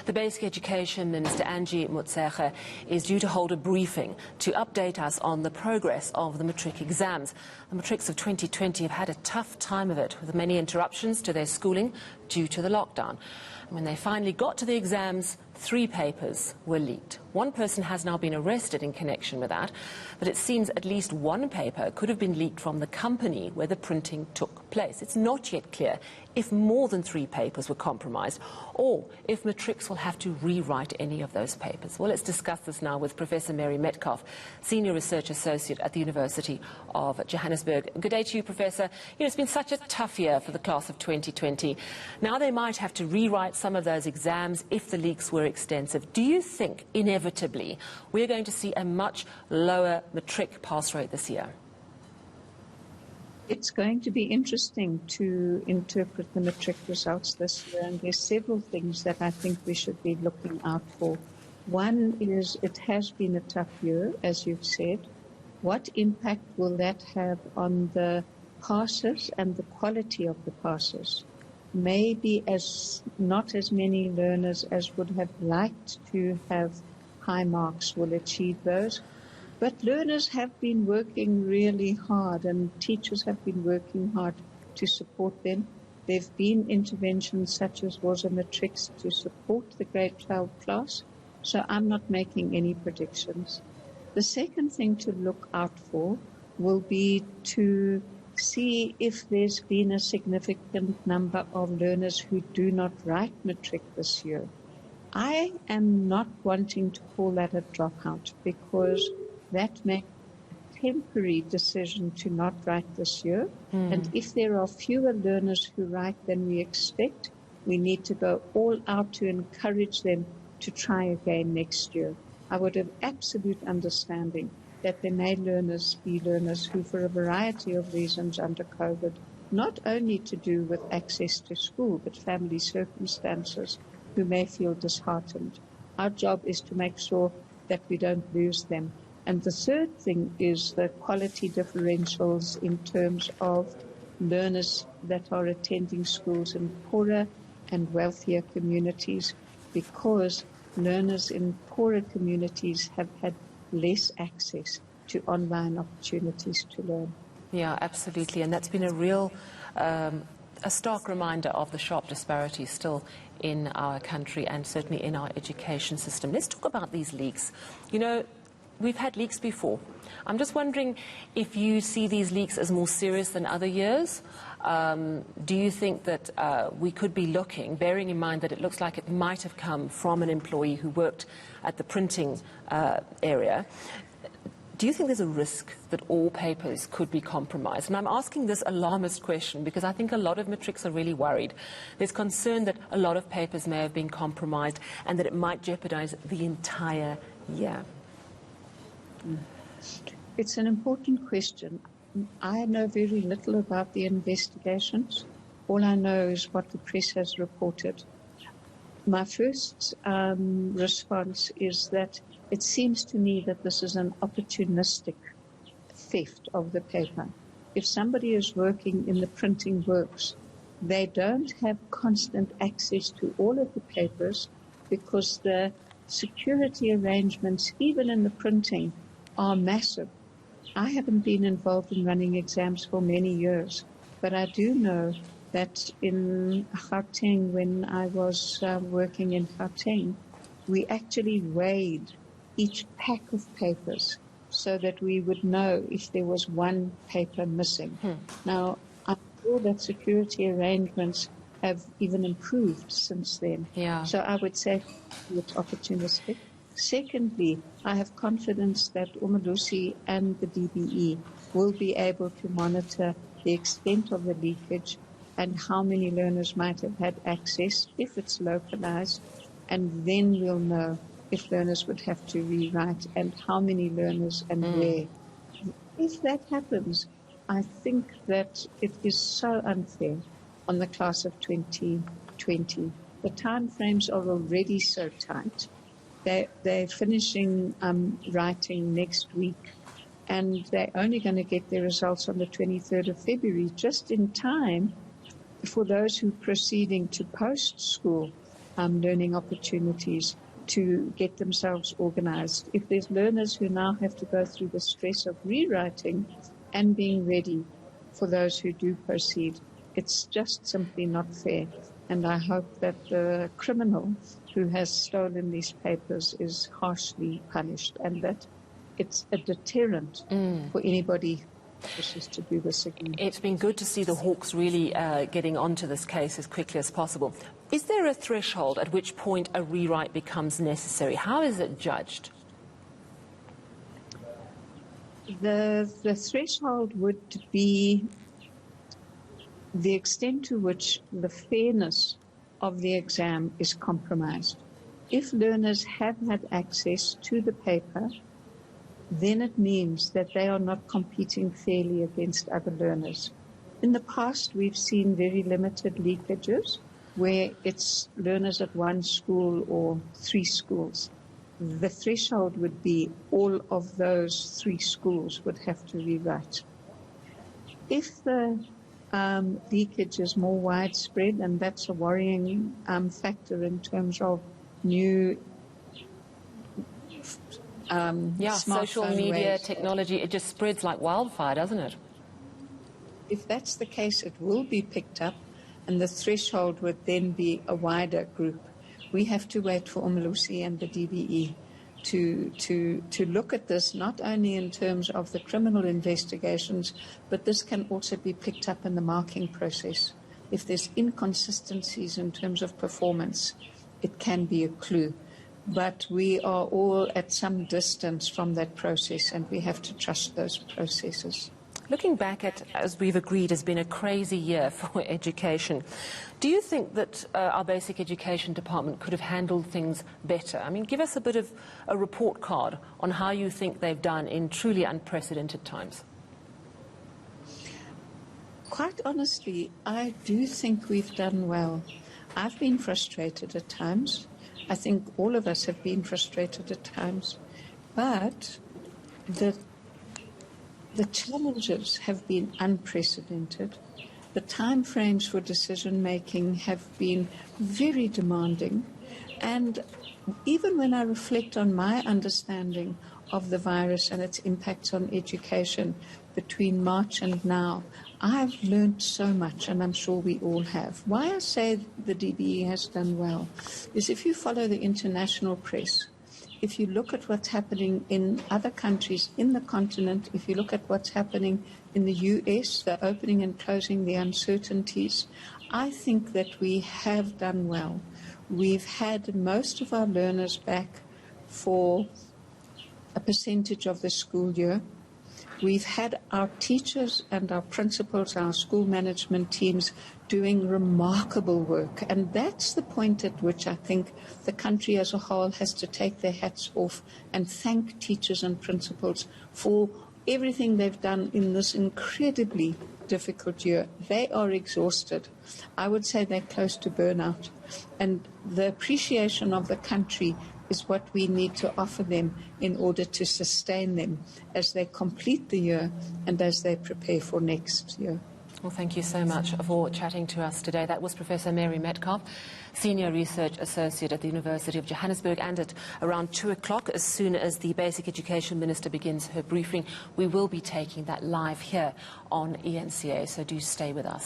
The Basic Education Minister, Angie Motshekga, is due to hold a briefing to update us on the progress of the matric exams. The matrics of 2020 have had a tough time of it, with many interruptions to their schooling due to the lockdown. When they finally got to the exams, 3 papers were leaked. One person has now been arrested in connection with that, but it seems at least one paper could have been leaked from the company where the printing took place. It's not yet clear if more than 3 papers were compromised or if matrics will have to rewrite any of those papers. Well, let's discuss this now with Professor Mary Metcalfe, Senior Research Associate at the University of Johannesburg. Good day to you, Professor. It's been such a tough year for the class of 2020. Now they might have to rewrite some of those exams if the leaks were extensive. Do you think, inevitably, we're going to see a much lower matric pass rate this year? It's going to be interesting to interpret the matric results this year, and there's several things that I think we should be looking out for. One is it has been a tough year, as you've said. What impact will that have on the passes and the quality of the passes? Maybe not as many learners as would have liked to have high marks will achieve those. But learners have been working really hard, and teachers have been working hard to support them. There have been interventions such as was a matrics to support the grade 12 class, so I'm not making any predictions. The second thing to look out for will be to see if there's been a significant number of learners who do not write matric this year. I am not wanting to call that a dropout, because that makes a temporary decision to not write this year. And if there are fewer learners who write than we expect, we need to go all out to encourage them to try again next year. I would have absolute understanding that there may be learners who, for a variety of reasons under COVID, not only to do with access to school, but family circumstances, who may feel disheartened. Our job is to make sure that we don't lose them. And the third thing is the quality differentials in terms of learners that are attending schools in poorer and wealthier communities, because learners in poorer communities have had less access to online opportunities to learn. Yeah, absolutely. And that's been a real, a stark reminder of the sharp disparities still in our country and certainly in our education system. Let's talk about these leaks. We've had leaks before. I'm just wondering if you see these leaks as more serious than other years. Do you think that we could be looking, bearing in mind that it looks like it might have come from an employee who worked at the printing area, do you think there's a risk that all papers could be compromised? And I'm asking this alarmist question because I think a lot of matrics are really worried. There's concern that a lot of papers may have been compromised and that it might jeopardize the entire year. It's an important question. I know very little about the investigations. All I know is what the press has reported. My first response is that it seems to me that this is an opportunistic theft of the paper. If somebody is working in the printing works, they don't have constant access to all of the papers because the security arrangements, even in the printing, are massive. I haven't been involved in running exams for many years, but I do know that in Gauteng, when I was working in Gauteng, we actually weighed each pack of papers so that we would know if there was one paper missing. Now, I'm sure that security arrangements have even improved since then. Yeah. So I would say it's opportunistic. Secondly, I have confidence that Umalusi and the DBE will be able to monitor the extent of the leakage and how many learners might have had access if it's localized, and then we'll know if learners would have to rewrite and how many learners and where. If that happens, I think that it is so unfair on the class of 2020. The time frames are already so tight. They're finishing writing next week, and they're only going to get their results on the 23rd of February, just in time for those who are proceeding to post-school learning opportunities to get themselves organized. If there's learners who now have to go through the stress of rewriting and being ready for those who do proceed, it's just simply not fair. And I hope that the criminal who has stolen these papers is harshly punished, and that it's a deterrent for anybody who wishes to do this again. It's been good to see the Hawks really getting onto this case as quickly as possible. Is there a threshold at which point a rewrite becomes necessary? How is it judged? The threshold would be the extent to which the fairness of the exam is compromised. If learners have had access to the paper, then it means that they are not competing fairly against other learners. In the past, we've seen very limited leakages where it's learners at one school or 3 schools. The threshold would be all of those 3 schools would have to rewrite. If the leakage is more widespread, and that's a worrying factor in terms of new social media, technology, it just spreads like wildfire, doesn't it? If that's the case, it will be picked up, and the threshold would then be a wider group. We have to wait for Umlusi and the DBE to look at this, not only in terms of the criminal investigations, but this can also be picked up in the marking process. If there's inconsistencies in terms of performance, it can be a clue. But we are all at some distance from that process, and we have to trust those processes. Looking back at, as we've agreed, has been a crazy year for education. Do you think that our basic education department could have handled things better? I mean, give us a bit of a report card on how you think they've done in truly unprecedented times. Quite honestly, I do think we've done well. I've been frustrated at times. I think all of us have been frustrated at times. But the challenges have been unprecedented. The time frames for decision-making have been very demanding. And even when I reflect on my understanding of the virus and its impacts on education between March and now, I've learned so much, and I'm sure we all have. Why I say the DBE has done well is if you follow the international press, if you look at what's happening in other countries in the continent, if you look at what's happening in the US, the opening and closing, the uncertainties, I think that we have done well. We've had most of our learners back for a percentage of the school year. We've had our teachers and our principals, our school management teams doing remarkable work. And that's the point at which I think the country as a whole has to take their hats off and thank teachers and principals for everything they've done in this incredibly difficult year. They are exhausted. I would say they're close to burnout. And the appreciation of the country is what we need to offer them in order to sustain them as they complete the year and as they prepare for next year. Well, thank you so much for chatting to us today. That was Professor Mary Metcalfe, Senior Research Associate at the University of Johannesburg. And at around 2 o'clock, as soon as the Basic Education Minister begins her briefing, we will be taking that live here on eNCA, so do stay with us.